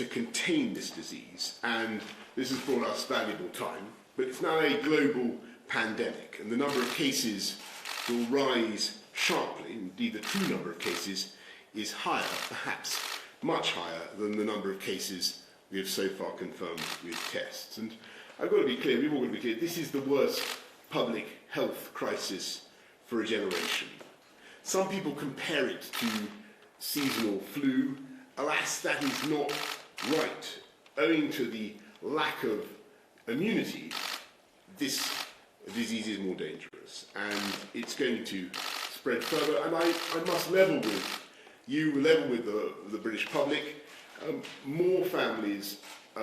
to contain this disease, and this has brought us valuable time, but it's now a global pandemic, and the number of cases will rise sharply. Indeed, the true number of cases is higher, perhaps much higher, than the number of cases we have so far confirmed with tests. And I've got to be clear, we've all got to be clear, this is the worst public health crisis for a generation. Some people compare it to seasonal flu. Alas, that is not right. Owing to the lack of immunity, this disease is more dangerous, and it's going to spread further. And I must level with you, level with the British public. More families,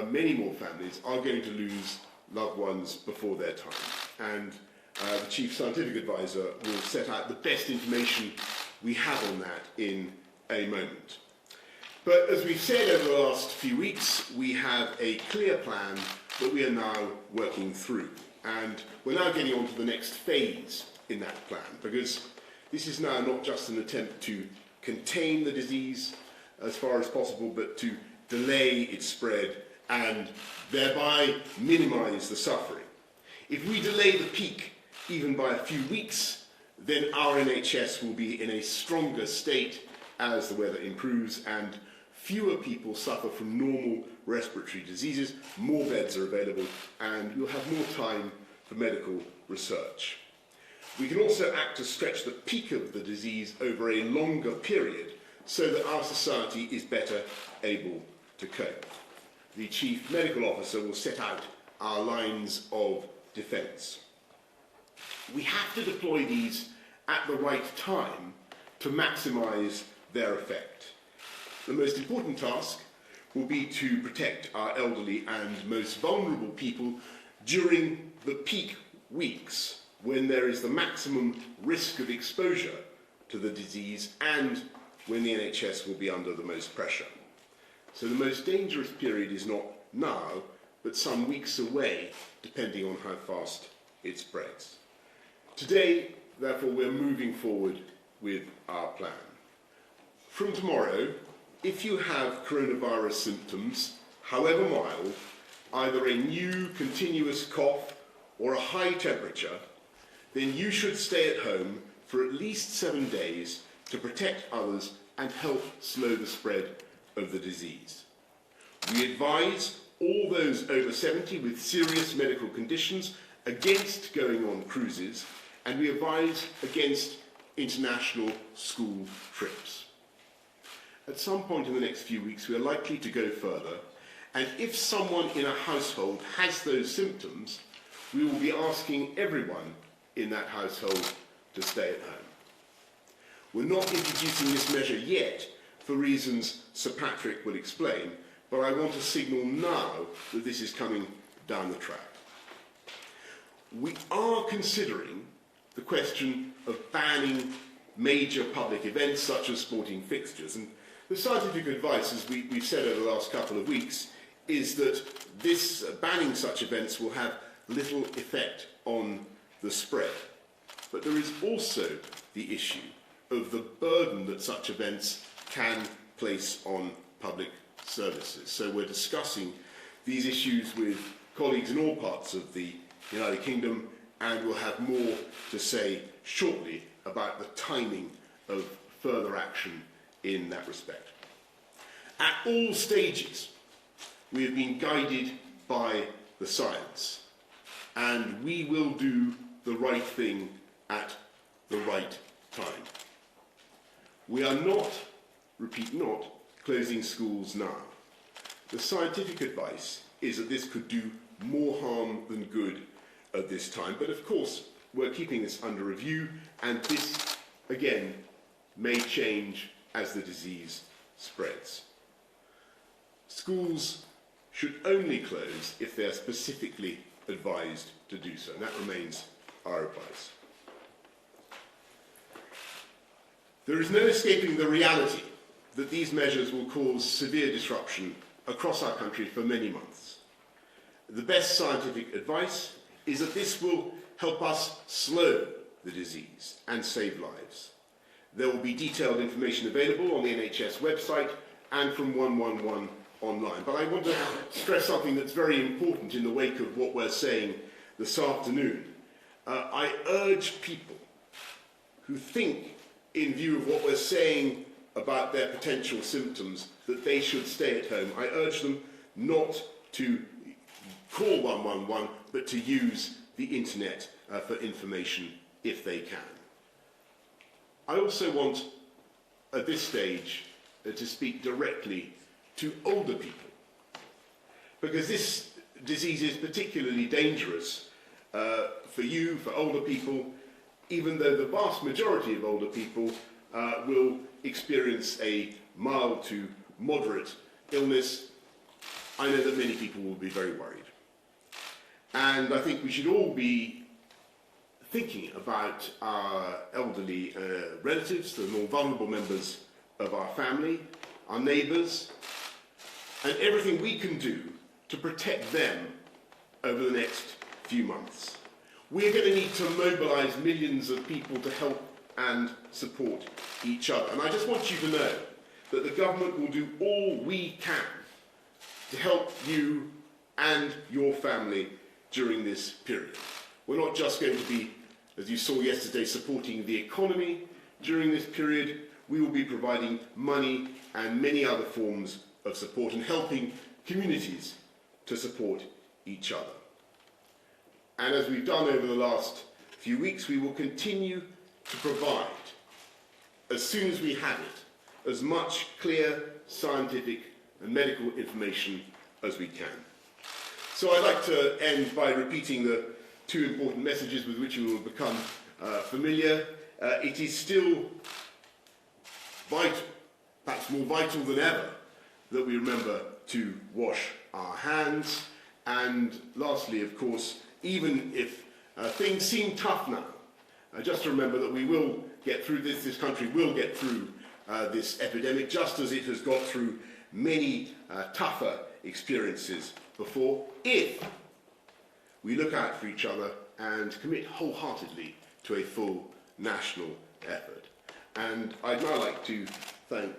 many more families, are going to lose loved ones before their time. And the Chief Scientific Advisor will set out the best information we have on that in a moment. But as we've said over the last few weeks, we have a clear plan that we are now working through. And we're now getting on to the next phase in that plan, because this is now not just an attempt to contain the disease as far as possible, but to delay its spread and thereby minimise the suffering. If we delay the peak even by a few weeks, then our NHS will be in a stronger state as the weather improves and fewer people suffer from normal respiratory diseases, more beds are available, and you'll have more time for medical research. We can also act to stretch the peak of the disease over a longer period so that our society is better able to cope. The Chief Medical Officer will set out our lines of defence. We have to deploy these at the right time to maximise their effect. The most important task will be to protect our elderly and most vulnerable people during the peak weeks when there is the maximum risk of exposure to the disease and when the NHS will be under the most pressure. So the most dangerous period is not now, but some weeks away, depending on how fast it spreads. Today, therefore, we're moving forward with our plan. From tomorrow, if you have coronavirus symptoms, however mild, either a new continuous cough or a high temperature, then you should stay at home for at least 7 days to protect others and help slow the spread of the disease. We advise all those over 70 with serious medical conditions against going on cruises, and we advise against international school trips. At some point in the next few weeks, we are likely to go further, and if someone in a household has those symptoms, we will be asking everyone in that household to stay at home. We're not introducing this measure yet for reasons Sir Patrick will explain, but I want to signal now that this is coming down the track. We are considering the question of banning major public events such as sporting fixtures, and the scientific advice, as we've said over the last couple of weeks, is that this banning such events will have little effect on the spread. But there is also the issue of the burden that such events can place on public services. So we're discussing these issues with colleagues in all parts of the United Kingdom, and we'll have more to say shortly about the timing of further action in that respect. At all stages, we have been guided by the science, and we will do the right thing at the right time. We are not, repeat not, closing schools now. The scientific advice is that this could do more harm than good at this time, but of course we're keeping this under review, and this, again, may change as the disease spreads. Schools should only close if they are specifically advised to do so, and that remains our advice. There is no escaping the reality that these measures will cause severe disruption across our country for many months. The best scientific advice is that this will help us slow the disease and save lives. There will be detailed information available on the NHS website and from 111 online. But I want to stress something that's very important in the wake of what we're saying this afternoon. I urge people who think, in view of what we're saying about their potential symptoms, that they should stay at home. I urge them not to call 111, but to use the internet for information if they can. I also want, at this stage, to speak directly to older people, because this disease is particularly dangerous for you, for older people, even though the vast majority of older people will experience a mild to moderate illness. I know that many people will be very worried. And I think we should all be thinking about our elderly relatives, the more vulnerable members of our family, our neighbours, and everything we can do to protect them over the next few months. We're going to need to mobilise millions of people to help and support each other. And I just want you to know that the government will do all we can to help you and your family during this period. We're not just going to be, as you saw yesterday, supporting the economy during this period. We will be providing money and many other forms of support and helping communities to support each other. And as we've done over the last few weeks, we will continue to provide, as soon as we have it, as much clear scientific and medical information as we can. So I'd like to end by repeating the two important messages with which you will become familiar. It is still vital, perhaps more vital than ever, that we remember to wash our hands. And lastly, of course, even if things seem tough now, just to remember that we will get through this. This country will get through this epidemic, just as it has got through many tougher experiences before, if we look out for each other and commit wholeheartedly to a full national effort. And I'd now like to thank,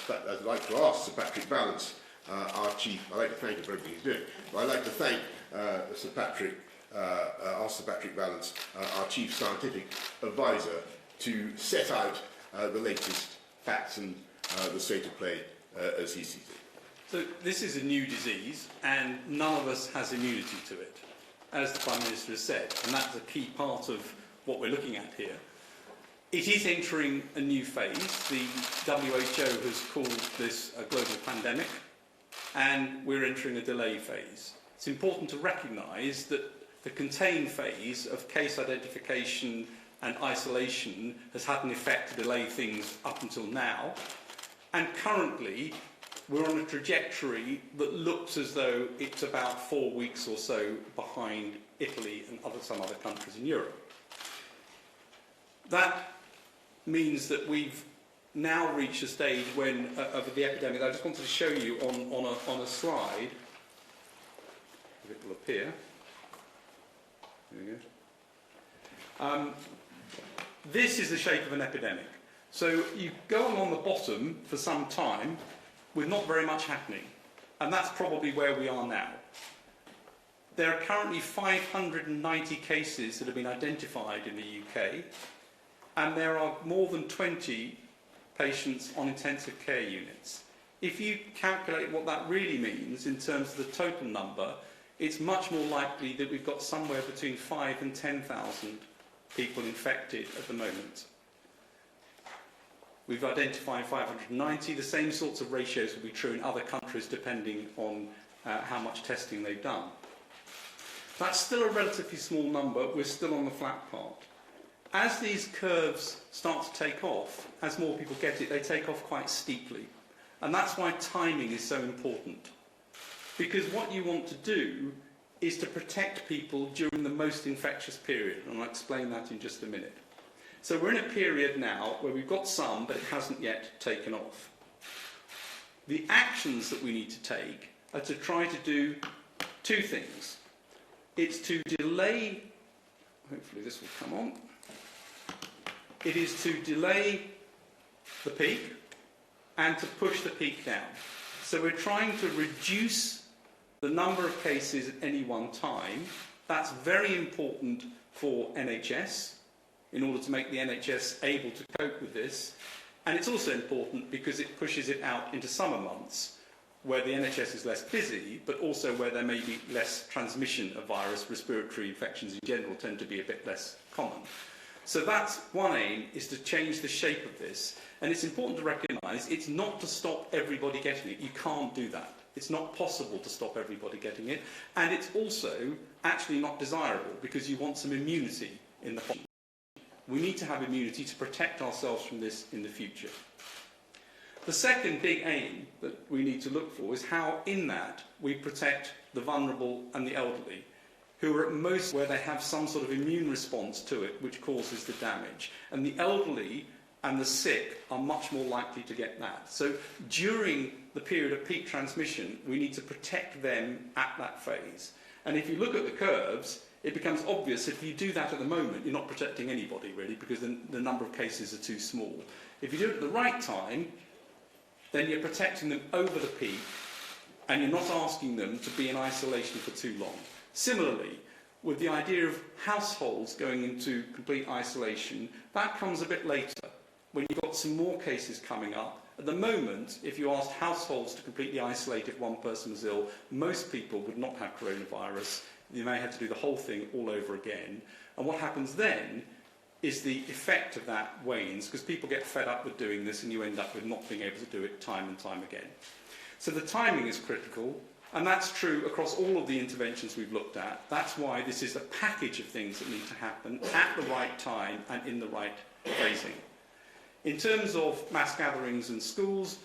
I'd like to ask Sir Patrick Vallance, our Chief, I'd like to thank him for everything he's doing, but I'd like to thank Sir Patrick Vallance, our Chief Scientific Advisor, to set out the latest facts and the state of play as he sees it. So this is a new disease, and none of us has immunity to it, as the Prime Minister has said, and that's a key part of what we're looking at here. It is entering a new phase. The WHO has called this a global pandemic, and we're entering a delay phase. It's important to recognise that the contain phase of case identification and isolation has had an effect to delay things up until now, and currently we're on a trajectory that looks as though it's about 4 weeks or so behind Italy and some other countries in Europe. That means that we've now reached a stage when, of the epidemic. I just wanted to show you on a slide. It will appear. There we go. This is the shape of an epidemic. So you go on the bottom for some time with not very much happening, and that's probably where we are now. There are currently 590 cases that have been identified in the UK, and there are more than 20 patients on intensive care units. If you calculate what that really means in terms of the total number, it's much more likely that we've got somewhere between 5,000 and 10,000 people infected at the moment. We've identified 590. The same sorts of ratios will be true in other countries depending on how much testing they've done. That's still a relatively small number. We're still on the flat part. As these curves start to take off, as more people get it, they take off quite steeply. And that's why timing is so important. Because what you want to do is to protect people during the most infectious period. And I'll explain that in just a minute. So we're in a period now where we've got some, but it hasn't yet taken off. The actions that we need to take are to try to do two things. It's to delay, hopefully this will come on, it is to delay the peak and to push the peak down. So we're trying to reduce the number of cases at any one time. That's very important for NHS in order to make the NHS able to cope with this. And it's also important because it pushes it out into summer months where the NHS is less busy, but also where there may be less transmission of virus. Respiratory infections in general tend to be a bit less common. So that's one aim, is to change the shape of this. And it's important to recognise it's not to stop everybody getting it. You can't do that. It's not possible to stop everybody getting it. And it's also actually not desirable because you want some immunity in the population. We need to have immunity to protect ourselves from this in the future. The second big aim that we need to look for is how in that we protect the vulnerable and the elderly, who are at most where they have some sort of immune response to it which causes the damage. And the elderly and the sick are much more likely to get that. So during the period of peak transmission, we need to protect them at that phase. And if you look at the curves, it becomes obvious if you do that at the moment, you're not protecting anybody really, because the number of cases are too small. If you do it at the right time, then you're protecting them over the peak, and you're not asking them to be in isolation for too long. Similarly, with the idea of households going into complete isolation, that comes a bit later, when you've got some more cases coming up. At the moment, if you asked households to completely isolate if one person was ill, most people would not have coronavirus. You may have to do the whole thing all over again. And what happens then is the effect of that wanes, because people get fed up with doing this and you end up with not being able to do it time and time again. So the timing is critical, and that's true across all of the interventions we've looked at. That's why this is a package of things that need to happen at the right time and in the right phrasing. In terms of mass gatherings and schools,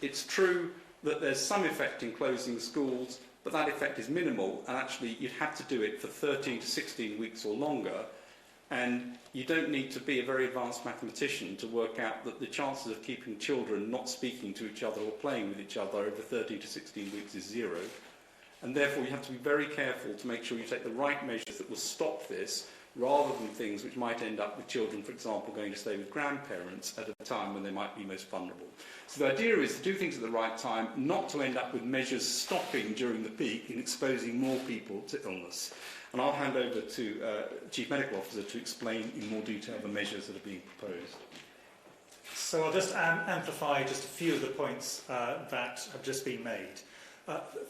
it's true that there's some effect in closing schools, but that effect is minimal, and actually you'd have to do it for 13 to 16 weeks or longer, and you don't need to be a very advanced mathematician to work out that the chances of keeping children not speaking to each other or playing with each other over 13 to 16 weeks is 0. And therefore you have to be very careful to make sure you take the right measures that will stop this, rather than things which might end up with children, for example, going to stay with grandparents at a time when they might be most vulnerable. So the idea is to do things at the right time, not to end up with measures stopping during the peak and exposing more people to illness. And I'll hand over to Chief Medical Officer to explain in more detail the measures that are being proposed. So I'll just amplify just a few of the points that have just been made.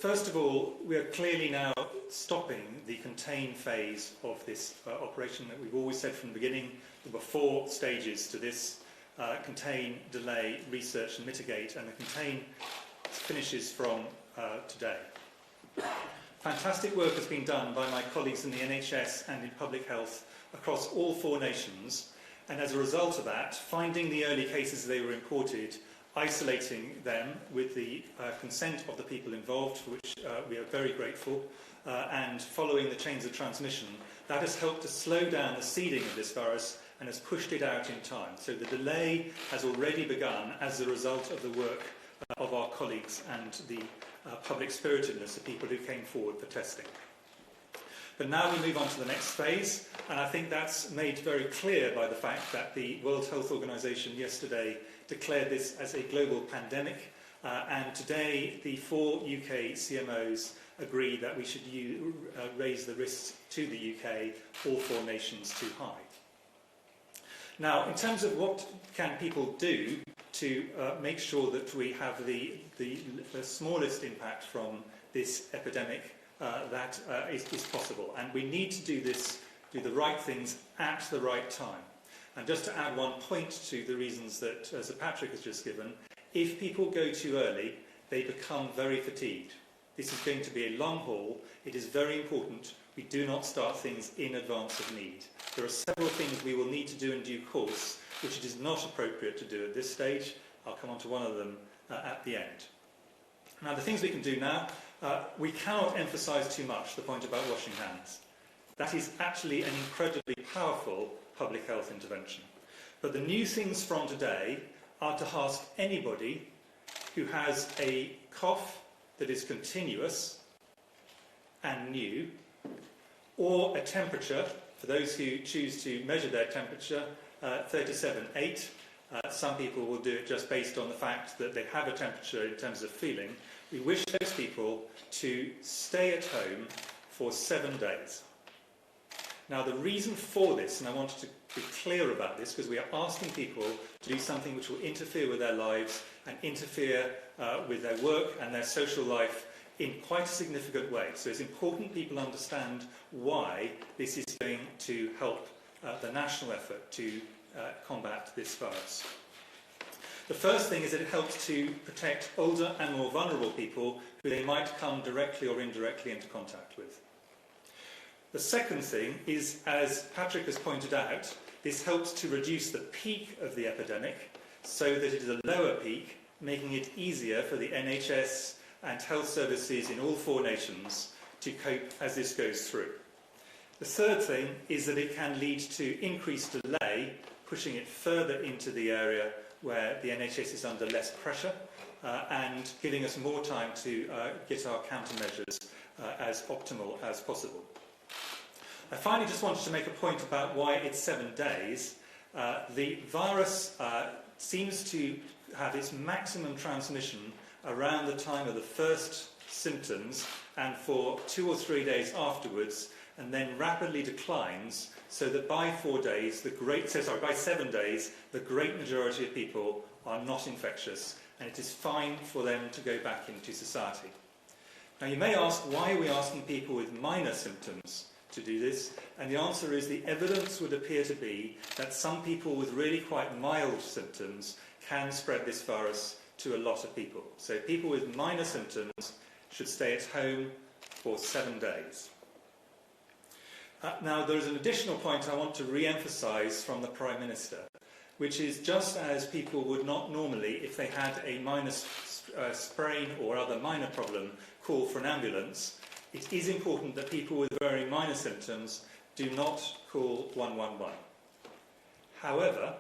First of all, we are clearly now stopping the contain phase of this operation that we've always said from the beginning. There were 4 stages to this: contain, delay, research and mitigate, and the contain finishes from today. Fantastic work has been done by my colleagues in the NHS and in public health across all 4 nations, and as a result of that, finding the early cases they were reported, isolating them with the consent of the people involved, for which we are very grateful, and following the chains of transmission, that has helped to slow down the seeding of this virus and has pushed it out in time. So the delay has already begun as a result of the work of our colleagues and the public spiritedness of people who came forward for testing. But now we move on to the next phase, and I think that's made very clear by the fact that the World Health Organization yesterday declared this as a global pandemic, and today the 4 UK CMOs agree that we should raise the risks to the UK, all 4 nations, too high. Now, in terms of what can people do to make sure that we have the smallest impact from this epidemic that is possible, and we need to do the right things at the right time. And just to add one point to the reasons that Sir Patrick has just given, if people go too early, they become very fatigued. This is going to be a long haul. It is very important we do not start things in advance of need. There are several things we will need to do in due course, which it is not appropriate to do at this stage. I'll come on to one of them at the end. Now, the things we can do now, we cannot emphasise too much the point about washing hands. That is actually an incredibly powerful public health intervention. But the new things from today are to ask anybody who has a cough that is continuous and new, or a temperature, for those who choose to measure their temperature, 37.8, Some people will do it just based on the fact that they have a temperature in terms of feeling. We wish those people to stay at home for 7 days. Now, the reason for this, and I wanted to be clear about this, because we are asking people to do something which will interfere with their lives and interfere with their work and their social life in quite a significant way. So it's important people understand why this is going to help the national effort to combat this virus. The first thing is that it helps to protect older and more vulnerable people who they might come directly or indirectly into contact with. The second thing is, as Patrick has pointed out, this helps to reduce the peak of the epidemic so that it is a lower peak, making it easier for the NHS and health services in all 4 nations to cope as this goes through. The third thing is that it can lead to increased delay, pushing it further into the area where the NHS is under less pressure and giving us more time to get our countermeasures as optimal as possible. I finally just wanted to make a point about why it's 7 days. The virus seems to have its maximum transmission around the time of the first symptoms and for 2 or 3 days afterwards, and then rapidly declines, so that by 7 days, the great majority of people are not infectious, and it is fine for them to go back into society. Now, you may ask, why are we asking people with minor symptoms to do this? And the answer is the evidence would appear to be that some people with really quite mild symptoms can spread this virus to a lot of people. So people with minor symptoms should stay at home for 7 days. Now, there is an additional point I want to re-emphasise from the Prime Minister, which is just as people would not normally, if they had a minor sprain or other minor problem, call for an ambulance, it is important that people with very minor symptoms do not call 111. However,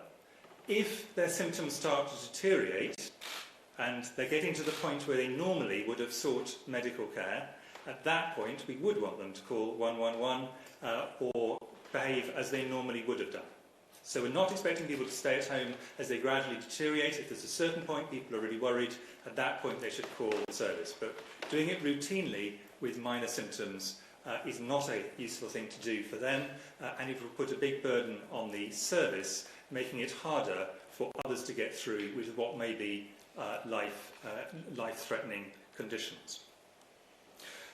if their symptoms start to deteriorate and they're getting to the point where they normally would have sought medical care, at that point we would want them to call 111 or behave as they normally would have done. So we're not expecting people to stay at home as they gradually deteriorate. If there's a certain point people are really worried, at that point they should call the service. But doing it routinely with minor symptoms is not a useful thing to do for them, and it will put a big burden on the service, making it harder for others to get through with what may be life-threatening conditions.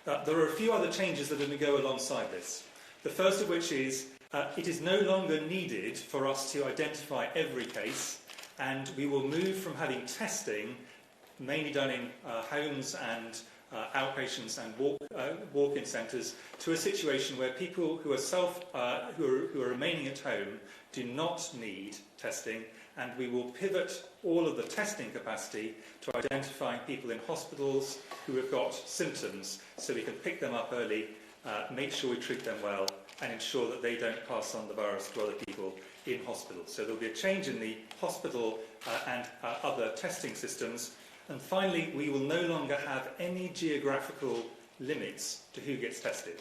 There are a few other changes that are going to go alongside this. The first of which is it is no longer needed for us to identify every case, and we will move from having testing mainly done in homes and outpatients and walk-in centres to a situation where people who are who are remaining at home do not need testing, and we will pivot all of the testing capacity to identifying people in hospitals who have got symptoms, so we can pick them up early, make sure we treat them well, and ensure that they don't pass on the virus to other people in hospital. So there will be a change in the hospital and other testing systems. And finally, we will no longer have any geographical limits to who gets tested.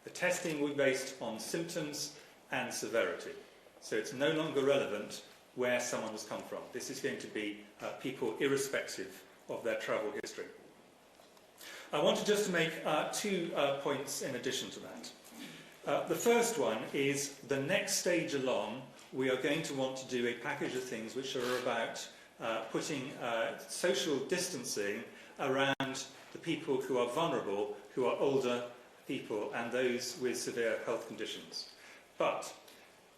The testing will be based on symptoms and severity. So it's no longer relevant where someone has come from. This is going to be people irrespective of their travel history. I wanted just to make 2 points in addition to that. The first one is the next stage along, we are going to want to do a package of things which are about putting social distancing around the people who are vulnerable, who are older people and those with severe health conditions. But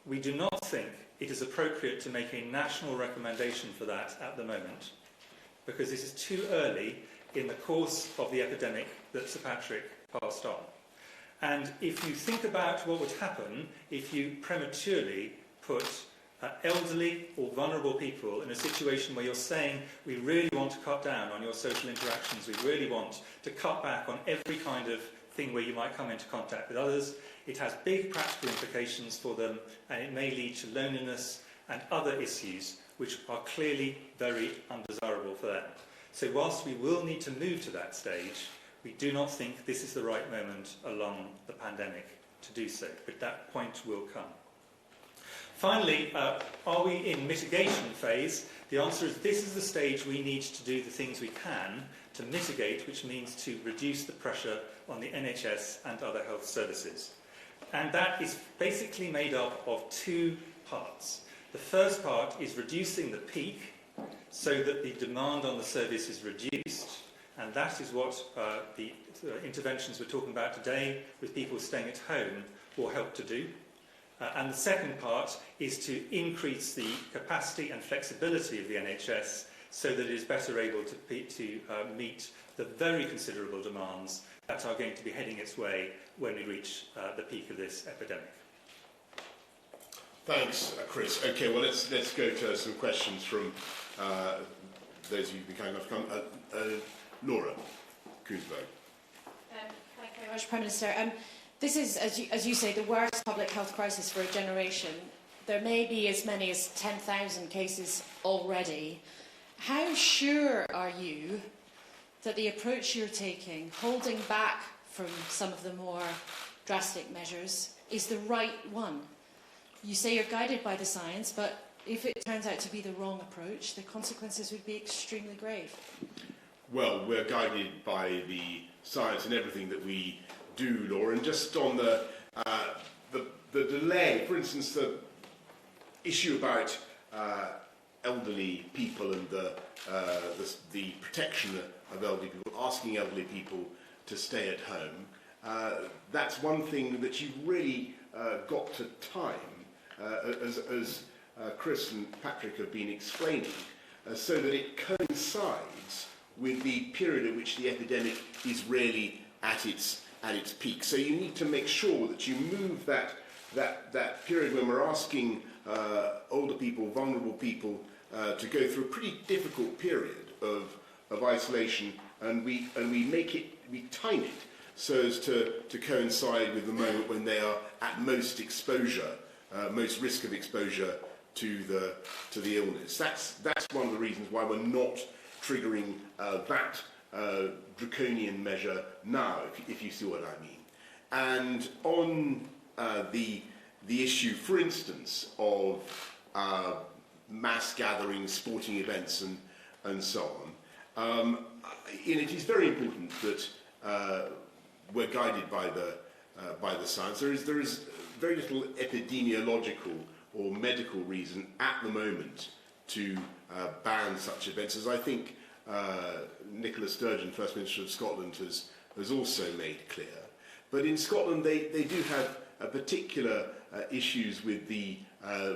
we do not think it is appropriate to make a national recommendation for that at the moment, because this is too early in the course of the epidemic that Sir Patrick passed on. And if you think about what would happen if you prematurely put elderly or vulnerable people in a situation where you're saying, we really want to cut down on your social interactions, we really want to cut back on every kind of thing where you might come into contact with others, it has big practical implications for them, and it may lead to loneliness and other issues which are clearly very undesirable for them. So whilst we will need to move to that stage, we do not think this is the right moment along the pandemic to do so, but that point will come. Finally, are we in mitigation phase? The answer is this is the stage we need to do the things we can to mitigate, which means to reduce the pressure on the NHS and other health services. And that is basically made up of two parts. The first part is reducing the peak so that the demand on the service is reduced, and that is what the interventions we're talking about today with people staying at home will help to do. And the second part is to increase the capacity and flexibility of the NHS so that it is better able to meet the very considerable demands that are going to be heading its way when we reach the peak of this epidemic. Thanks, Chris. Okay, well, let's go to some questions from those of you who've been kind enough to come. Laura Kuhnsberg. Thank you very much, Prime Minister. This is, as you say, the worst public health crisis for a generation. There may be as many as 10,000 cases already. How sure are you that the approach you're taking, holding back from some of the more drastic measures, is the right one? You say you're guided by the science, but if it turns out to be the wrong approach, the consequences would be extremely grave. Well, we're guided by the science in everything that we do, Laura. And just on the delay, for instance, the issue about elderly people and the protection of elderly people, asking elderly people to stay at home, that's one thing that you've really got to time, as Chris and Patrick have been explaining, so that it coincides with the period at which the epidemic is really at its peak. So you need to make sure that you move that period when we're asking older people, vulnerable people, to go through a pretty difficult period of isolation, and we time it so as to coincide with the moment when they are at most exposure, most risk of exposure to the illness. That's one of the reasons why we're not triggering that draconian measure now, if you see what I mean. And on the issue, for instance, of mass gatherings, sporting events, and so on, it is very important that we're guided by the science. There is very little epidemiological or medical reason at the moment to ban such events, as I think Nicola Sturgeon, First Minister of Scotland, has also made clear. But in Scotland, they do have particular issues with the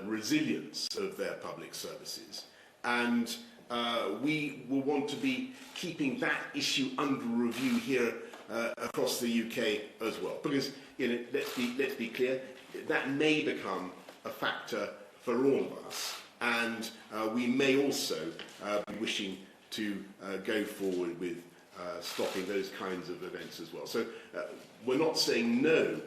resilience of their public services, and we will want to be keeping that issue under review here across the UK as well, because let's be clear, that may become a factor for all of us, and we may also be wishing to go forward with stopping those kinds of events as well. So we're not saying no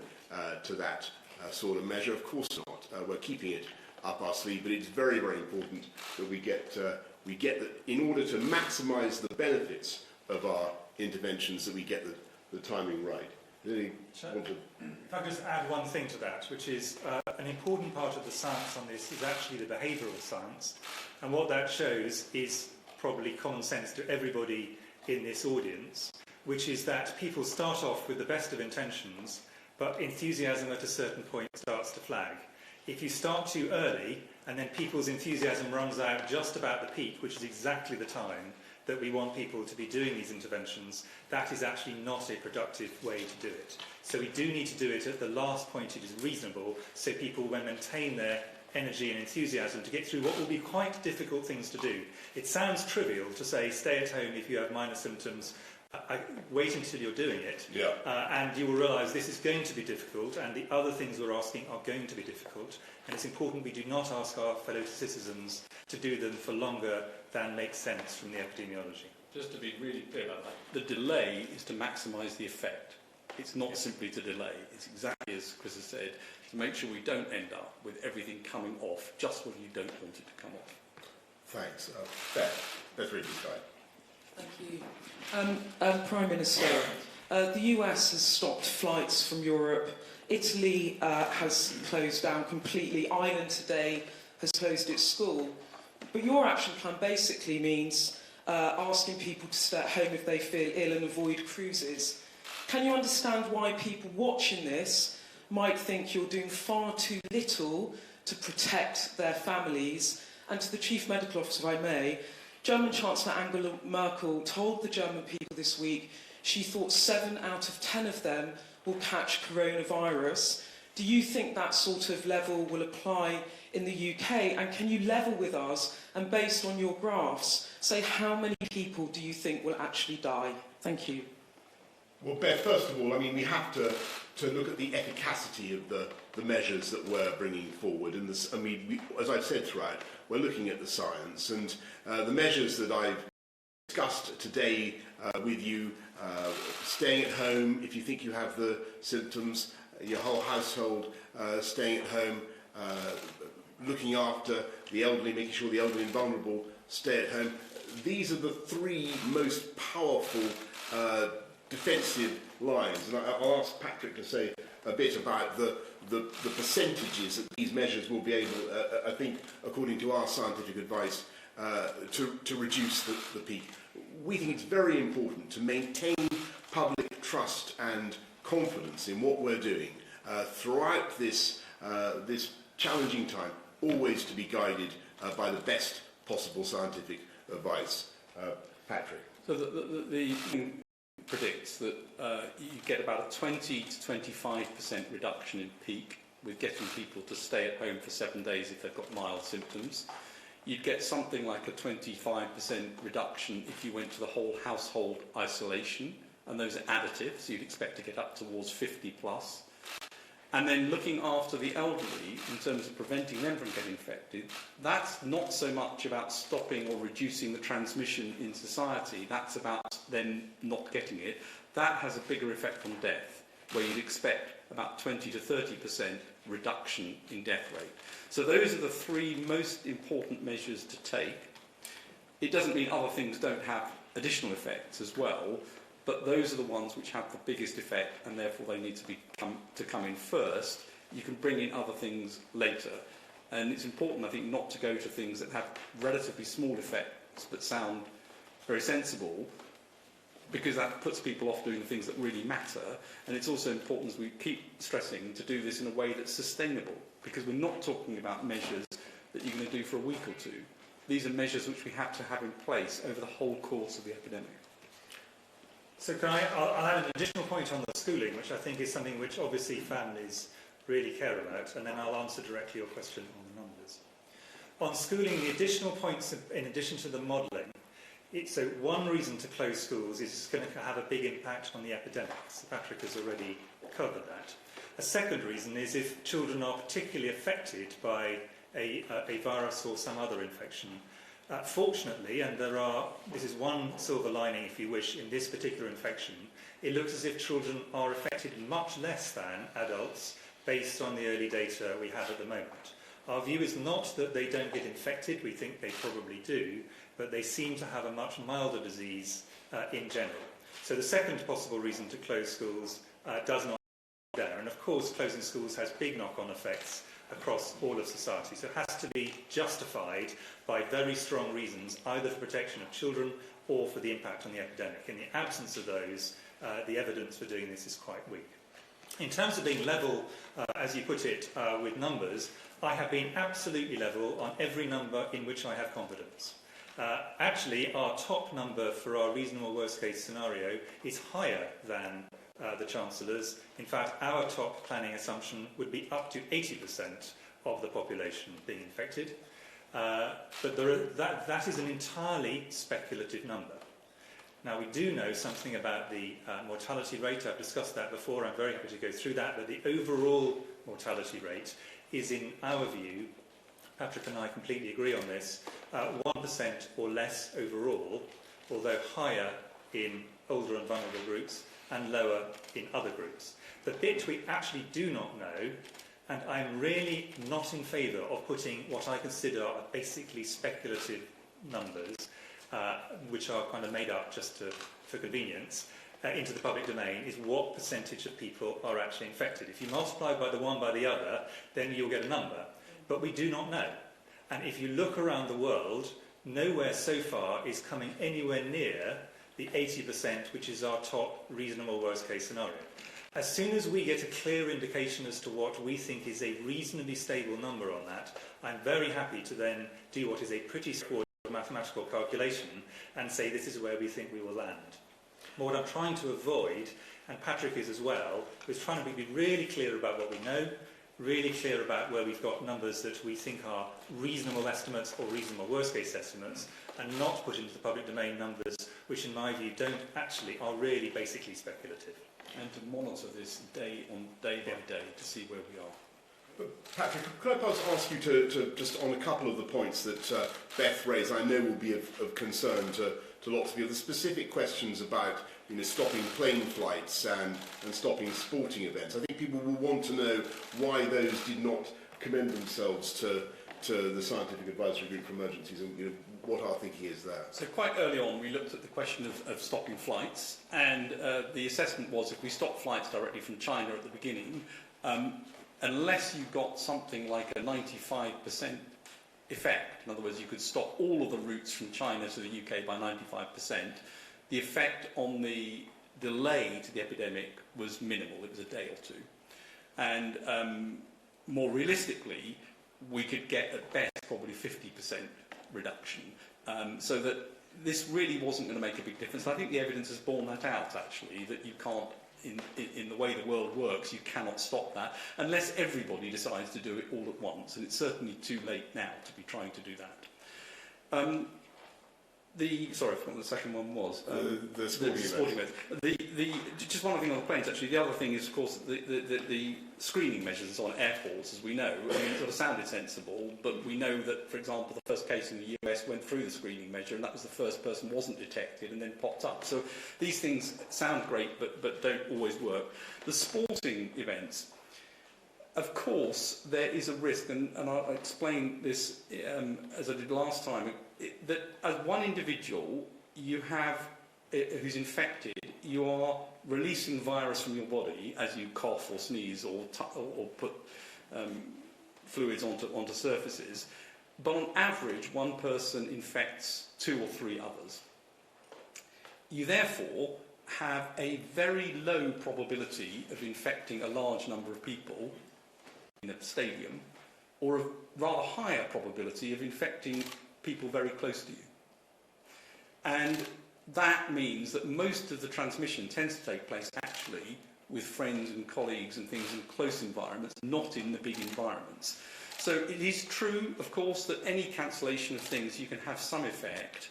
to that sort of measure, of course not. We're keeping it up our sleeve, but it's very, very important that we get that in order to maximise the benefits of our interventions, that we get the timing right. If I could just add one thing to that, which is an important part of the science on this is actually the behavioural science, and what that shows is probably common sense to everybody in this audience, which is that people start off with the best of intentions, but enthusiasm at a certain point starts to flag. If you start too early, and then people's enthusiasm runs out just about the peak, which is exactly the time that we want people to be doing these interventions, that is actually not a productive way to do it. So we do need to do it at the last point it is reasonable, so people will maintain their energy and enthusiasm to get through what will be quite difficult things to do. It sounds trivial to say stay at home if you have minor symptoms, wait until you're doing it, and you will realise this is going to be difficult, and the other things we're asking are going to be difficult, and it's important we do not ask our fellow citizens to do them for longer than makes sense from the epidemiology. Just to be really clear about that, the delay is to maximise the effect. It's not simply to delay. It's exactly as Chris has said, to make sure we don't end up with everything coming off just when you don't want it to come off. Thanks. Beth, that's really kind. Thank you. Prime Minister, The US has stopped flights from Europe. Italy has closed down completely. Ireland today has closed its school. But your action plan basically means asking people to stay at home if they feel ill and avoid cruises. Can you understand why people watching this might think you're doing far too little to protect their families? And to the Chief Medical Officer, if I may, German Chancellor Angela Merkel told the German people this week she thought 7 out of 10 of them will catch coronavirus. Do you think that sort of level will apply in the UK? And can you level with us and, based on your graphs, say how many people do you think will actually die? Thank you. Well, Beth, first of all, I mean, we have to look at the efficacy of the measures that we're bringing forward. And this, I mean, as I've said throughout, we're looking at the science. And the measures that I've discussed today with you, staying at home if you think you have the symptoms, your whole household staying at home, looking after the elderly, making sure the elderly and vulnerable stay at home. These are the 3 most powerful defensive lines. And I'll ask Patrick to say a bit about the percentages that these measures will be able, I think, according to our scientific advice, to reduce the peak. We think it's very important to maintain public trust and confidence in what we're doing throughout this challenging time, always to be guided by the best possible scientific advice. Patrick. So the predicts that you get about a 20 to 25% reduction in peak with getting people to stay at home for 7 days if they've got mild symptoms. You'd get something like a 25% reduction if you went to the whole household isolation, and those are additive, so you'd expect to get up towards 50 plus. And then looking after the elderly in terms of preventing them from getting infected, that's not so much about stopping or reducing the transmission in society, that's about them not getting it. That has a bigger effect on death, where you'd expect about 20 to 30% reduction in death rate. So those are the 3 most important measures to take. It doesn't mean other things don't have additional effects as well, but those are the ones which have the biggest effect, and therefore they need to come in first. You can bring in other things later. And it's important, I think, not to go to things that have relatively small effects but sound very sensible, because that puts people off doing the things that really matter. And it's also important, as we keep stressing, to do this in a way that's sustainable, because we're not talking about measures that you're going to do for a week or 2. These are measures which we have to have in place over the whole course of the epidemic. So I'll add an additional point on the schooling, which I think is something which obviously families really care about, and then I'll answer directly your question on the numbers. On schooling, the additional points, in addition to the modelling, so one reason to close schools is it's going to have a big impact on the epidemics. Patrick has already covered that. A second reason is if children are particularly affected by a virus or some other infection. Fortunately, and this is one silver lining, if you wish, in this particular infection, it looks as if children are affected much less than adults based on the early data we have at the moment. Our view is not that they don't get infected, we think they probably do, but they seem to have a much milder disease in general. So the second possible reason to close schools does not there. And of course, closing schools has big knock-on effects across all of society. So it has to be justified by very strong reasons, either for protection of children or for the impact on the epidemic. In the absence of those, the evidence for doing this is quite weak. In terms of being level, as you put it, with numbers, I have been absolutely level on every number in which I have confidence. Actually, our top number for our reasonable worst-case scenario is higher than the Chancellor's. In fact, our top planning assumption would be up to 80% of the population being infected. But that is an entirely speculative number. Now, we do know something about the mortality rate. I've discussed that before. I'm very happy to go through that. But the overall mortality rate is, in our view, Patrick and I completely agree on this, 1% or less overall, although higher in older and vulnerable groups and lower in other groups. The bit we actually do not know, and I'm really not in favour of putting what I consider are basically speculative numbers, which are kind of made up just for convenience, into the public domain is what percentage of people are actually infected. If you multiply by the one by the other, then you'll get a number. But we do not know. And if you look around the world, nowhere so far is coming anywhere near the 80%, which is our top reasonable worst case scenario. As soon as we get a clear indication as to what we think is a reasonably stable number on that, I'm very happy to then do what is a pretty straightforward mathematical calculation and say this is where we think we will land. But what I'm trying to avoid, and Patrick is as well, is trying to be really clear about what we know, really clear about where we've got numbers that we think are reasonable estimates or reasonable worst case estimates, and not put into the public domain numbers which in my view are really basically speculative. And to monitor this day by day to see where we are. But Patrick, could I perhaps ask you to just on a couple of the points that Beth raised, I know will be of concern to lots of you, the specific questions about stopping plane flights and stopping sporting events. I think people will want to know why those did not commend themselves to the Scientific Advisory Group for Emergencies and what our thinking is there. So quite early on we looked at the question of stopping flights, and the assessment was if we stop flights directly from China at the beginning, unless you got something like a 95% effect, in other words you could stop all of the routes from China to the UK by 95%, the effect on the delay to the epidemic was minimal, it was a day or two. And more realistically, we could get at best probably 50% reduction, so that this really wasn't going to make a big difference. And I think the evidence has borne that out, actually, that you can't, in the way the world works, you cannot stop that unless everybody decides to do it all at once, and it's certainly too late now to be trying to do that. Sorry, I forgot what the second one was. The sporting event. Just one other thing on the planes, actually. The other thing is, of course, the screening measures on airports, as we know. I mean, it sort of sounded sensible, but we know that, for example, the first case in the US went through the screening measure, and that was the first person wasn't detected and then popped up. So these things sound great, but don't always work. The sporting events, of course, there is a risk, and I'll explain this as I did last time, that as one individual you have who's infected, you are releasing virus from your body as you cough or sneeze or put fluids onto surfaces. But on average, one person infects 2 or 3 others. You therefore have a very low probability of infecting a large number of people in a stadium, or a rather higher probability of infecting people very close to you. And that means that most of the transmission tends to take place actually with friends and colleagues and things in close environments, not in the big environments. So it is true, of course, that any cancellation of things you can have some effect.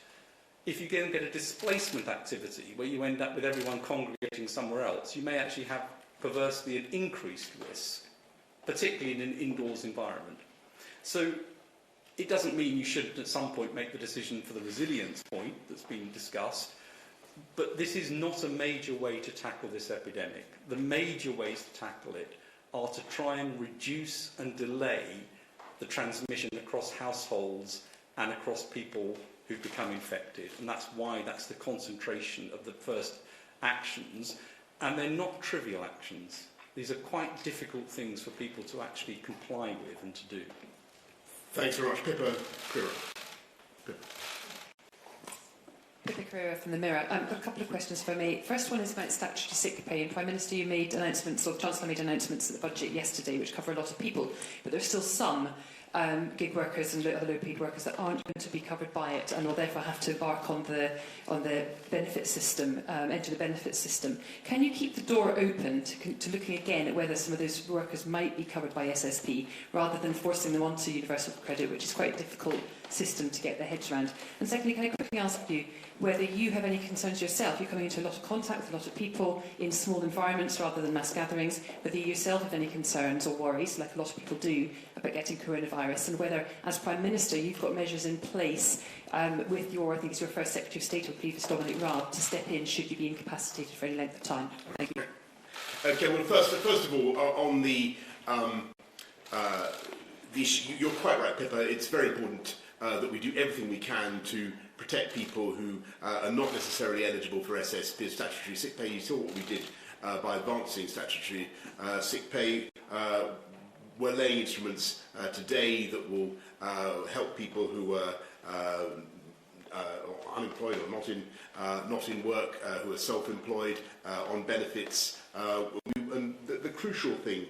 If you get a displacement activity where you end up with everyone congregating somewhere else, you may actually have perversely an increased risk, particularly in an indoors environment. So it doesn't mean you shouldn't at some point make the decision for the resilience point that's been discussed, but this is not a major way to tackle this epidemic. The major ways to tackle it are to try and reduce and delay the transmission across households and across people who've become infected, and that's why that's the concentration of the first actions, and they're not trivial actions. These are quite difficult things for people to actually comply with and to do. Thanks very much. Pippa Crerar. Pippa Crerar from the Mirror. A couple of questions for me. First one is about statutory sick pay. And Prime Minister, you made announcements, or Chancellor made announcements at the budget yesterday, which cover a lot of people, but there's still some gig workers and other low-paid workers that aren't going to be covered by it and will therefore have to embark on the benefit system, enter the benefit system. Can you keep the door open to looking again at whether some of those workers might be covered by SSP rather than forcing them onto universal credit, which is quite a difficult system to get their heads around? And secondly, can I quickly ask you whether you have any concerns yourself? You're coming into a lot of contact with a lot of people in small environments rather than mass gatherings, whether you yourself have any concerns or worries, like a lot of people do, about getting coronavirus, and whether, as Prime Minister, you've got measures in place with your, I think it's your first Secretary of State or previous Dominic Raab, to step in should you be incapacitated for any length of time. Thank you. Okay, well, first of all, on the issue, you're quite right, Pippa. It's very important that we do everything we can to protect people who are not necessarily eligible for SSP, statutory sick pay. You saw what we did by advancing statutory sick pay. We're laying instruments today that will help people who are unemployed or not in work, who are self-employed, on benefits. And the crucial thing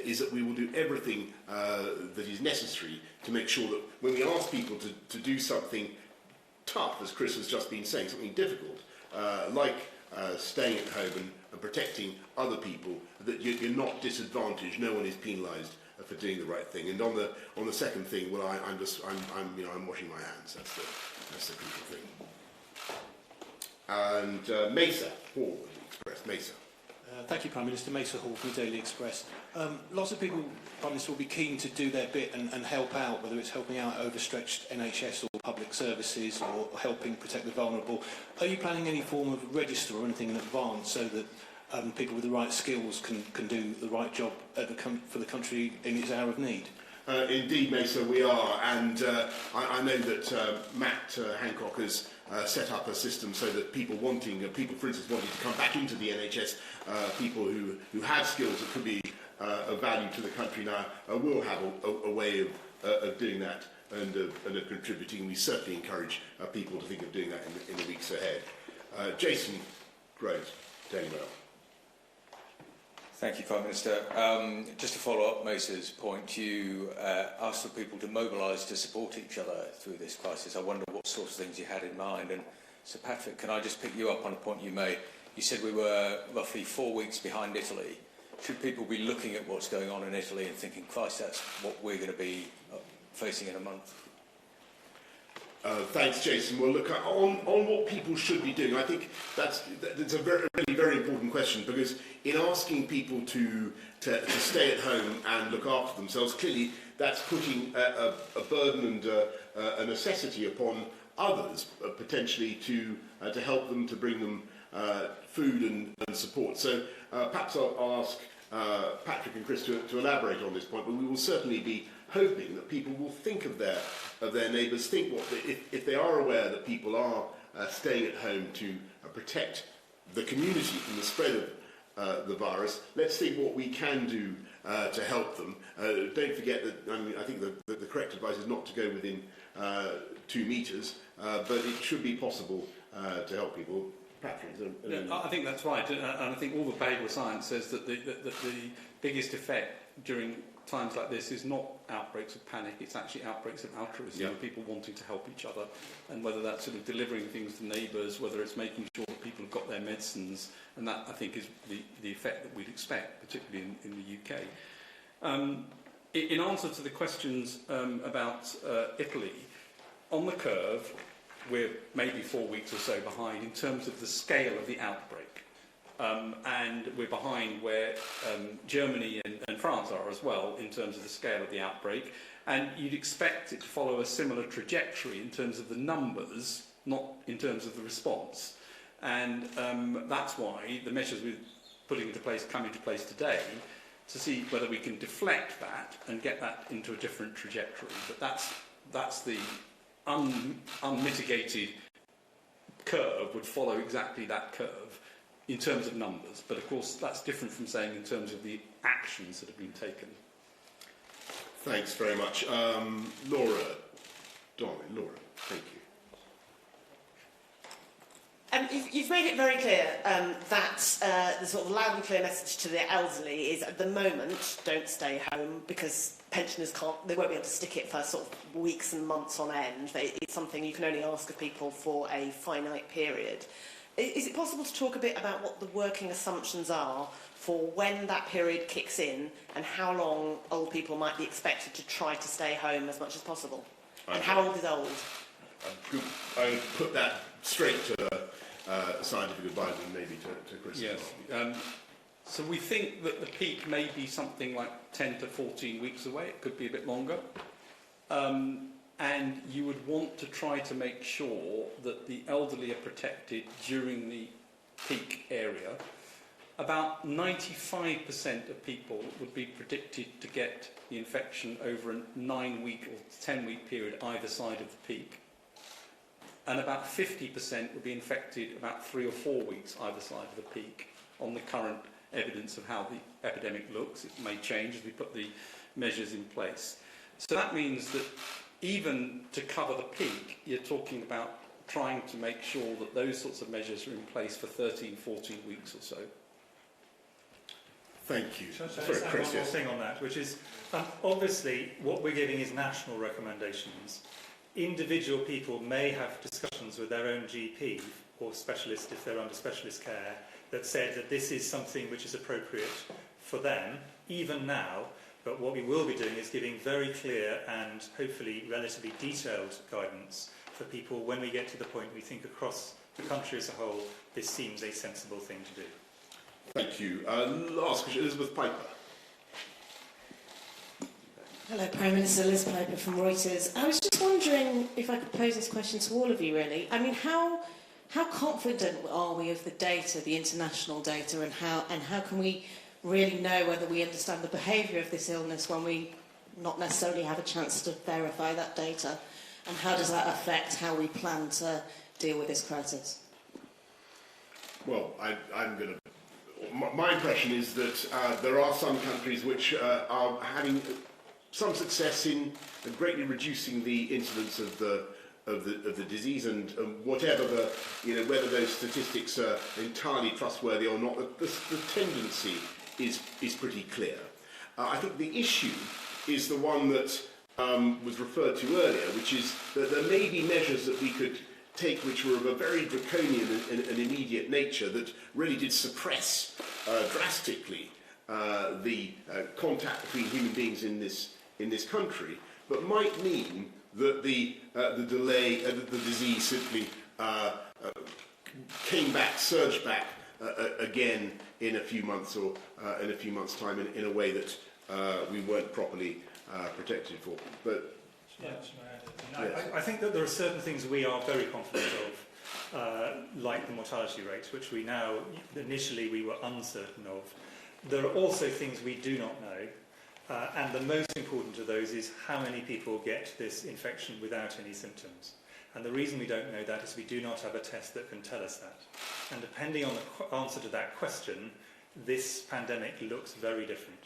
is that we will do everything that is necessary to make sure that when we ask people to do something tough, as Chris has just been saying, something difficult, like staying at home and protecting other people, that you're not disadvantaged. No one is penalised for doing the right thing. And on the second thing, well, I'm washing my hands. That's the crucial thing. And Mesa Hall, Express. Mesa. Thank you, Prime Minister. Mesa Hall from the Daily Express. Lots of people, Prime Minister, will be keen to do their bit and help out, whether it's helping out overstretched NHS or public services or helping protect the vulnerable. Are you planning any form of register or anything in advance so that people with the right skills can do the right job for the country in its hour of need? Indeed, Mesa, we are, and I know that Matt Hancock has set up a system so that people, for instance, wanting to come back into the NHS, people who have skills that could be of value to the country now, will have a way of doing that and of contributing. We certainly encourage people to think of doing that in the weeks ahead. Jason Groves, Daily Mail. Thank you, Prime Minister. Just to follow up Mesa's point, you asked for people to mobilise to support each other through this crisis. I wonder what sorts of things you had in mind. And Sir Patrick, can I just pick you up on a point you made? You said we were roughly 4 weeks behind Italy. Should people be looking at what's going on in Italy and thinking, Christ, that's what we're going to be facing in a month? Thanks, Jason. Well, look, on what people should be doing, I think that's a very, very important question, because in asking people to stay at home and look after themselves, clearly that's putting a burden and a necessity upon others, potentially to help them, to bring them food and support. So perhaps I'll ask Patrick and Chris to elaborate on this point, but we will certainly be hoping that people will think of their neighbours, think if they are aware that people are staying at home to protect the community from the spread of the virus, let's think what we can do to help them. Don't forget that, I think the correct advice is not to go within 2 metres, but it should be possible to help people. Patrick, I think that's right, and I think all the behavioural science says that the biggest effect during times like this is not outbreaks of panic, it's actually outbreaks of altruism, of people wanting to help each other, and whether that's sort of delivering things to neighbours, whether it's making sure that people have got their medicines, and that, I think, is the effect that we'd expect, particularly in the UK. In answer to the questions about Italy, on the curve, we're maybe 4 weeks or so behind in terms of the scale of the outbreak. And we're behind where Germany and France are as well in terms of the scale of the outbreak. And you'd expect it to follow a similar trajectory in terms of the numbers, not in terms of the response. And that's why the measures we're putting into place come into place today, to see whether we can deflect that and get that into a different trajectory. But that's the unmitigated curve would follow exactly that curve in terms of numbers. But of course that's different from saying in terms of the actions that have been taken. Thanks very much. Laura, thank you. You've made it very clear that the sort of loud and clear message to the elderly is, at the moment, don't stay home, because pensioners they won't be able to stick it for sort of weeks and months on end. It's something you can only ask of people for a finite period. Is it possible to talk a bit about what the working assumptions are for when that period kicks in, and how long old people might be expected to try to stay home as much as possible? And how old is old? I would put that straight to scientific advice and maybe to Chris. Yes. So we think that the peak may be something like 10 to 14 weeks away. It could be a bit longer. And you would want to try to make sure that the elderly are protected during the peak area. About 95% of people would be predicted to get the infection over a 9-week or 10-week period either side of the peak. and about 50% would be infected about 3 or 4 weeks either side of the peak on the current evidence of how the epidemic looks. It may change as we put the measures in place. So that means that even to cover the peak, you're talking about trying to make sure that those sorts of measures are in place for 13, 14 weeks or so. Thank you. Shall I just add one more thing on that, which is obviously what we're giving is national recommendations. Individual people may have discussions with their own GP or specialist if they're under specialist care that said that this is something which is appropriate for them, even now. But what we will be doing is giving very clear and hopefully relatively detailed guidance for people when we get to the point we think across the country as a whole this seems a sensible thing to do. Thank you. Last question, Elizabeth Piper. Hello, Prime Minister. Liz Piper from Reuters. I was just wondering if I could pose this question to all of you, really. I mean, how confident are we of the data, the international data, and how can we really know whether we understand the behaviour of this illness when we not necessarily have a chance to verify that data? And how does that affect how we plan to deal with this crisis? Well, I'm going to... My impression is that there are some countries which are having some success in greatly reducing the incidence of the disease, and whatever the, whether those statistics are entirely trustworthy or not, the tendency is pretty clear. I think the issue is the one that was referred to earlier, which is that there may be measures that we could take which were of a very draconian and immediate nature that really did suppress drastically the contact between human beings in this country, but might mean that the delay, the disease simply came back, surged back again in a few months or in a few months' time in a way that we weren't properly protected for. But I think that there are certain things we are very confident of, like the mortality rate, which we now, initially we were uncertain of. There are also things we do not know, and the most important of those is how many people get this infection without any symptoms. And the reason we don't know that is we do not have a test that can tell us that. And depending on the answer to that question, this pandemic looks very different.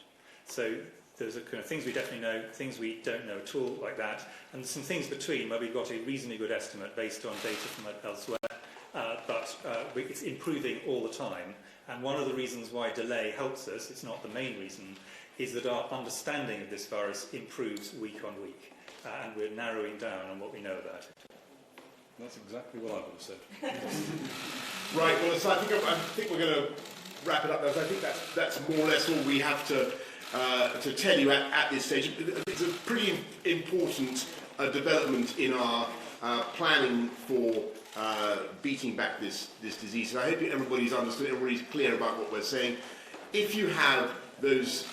So there's a kind of things we definitely know, things we don't know at all, like that, and some things between where we've got a reasonably good estimate based on data from elsewhere, but it's improving all the time. And one of the reasons why delay helps us, it's not the main reason, is that our understanding of this virus improves week on week, and we're narrowing down on what we know about it. That's exactly what I would have said. Right, well, so I think we're going to wrap it up there. So I think that's more or less all we have to tell you at this stage. It's a pretty important development in our planning for beating back this disease. And I hope everybody's understood, everybody's clear about what we're saying. If you have those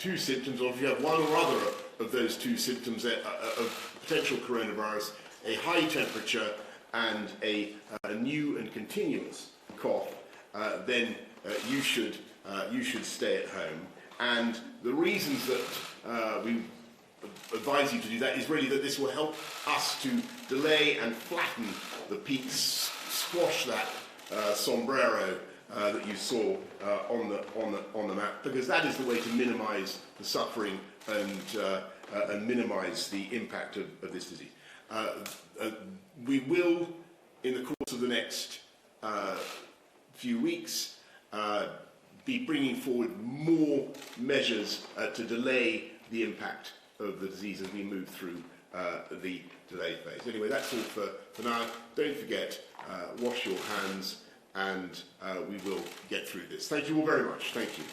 two symptoms, or if you have one or other of those two symptoms of potential coronavirus, a high temperature and a new and continuous cough, then you should stay at home. And the reasons that we advise you to do that is really that this will help us to delay and flatten the peaks, squash that sombrero that you saw on the map, because that is the way to minimise the suffering and minimise the impact of this disease. We will, in the course of the next few weeks, be bringing forward more measures to delay the impact of the disease as we move through the delay phase. Anyway, that's all for now. Don't forget, wash your hands, and we will get through this. Thank you all very much. Thank you.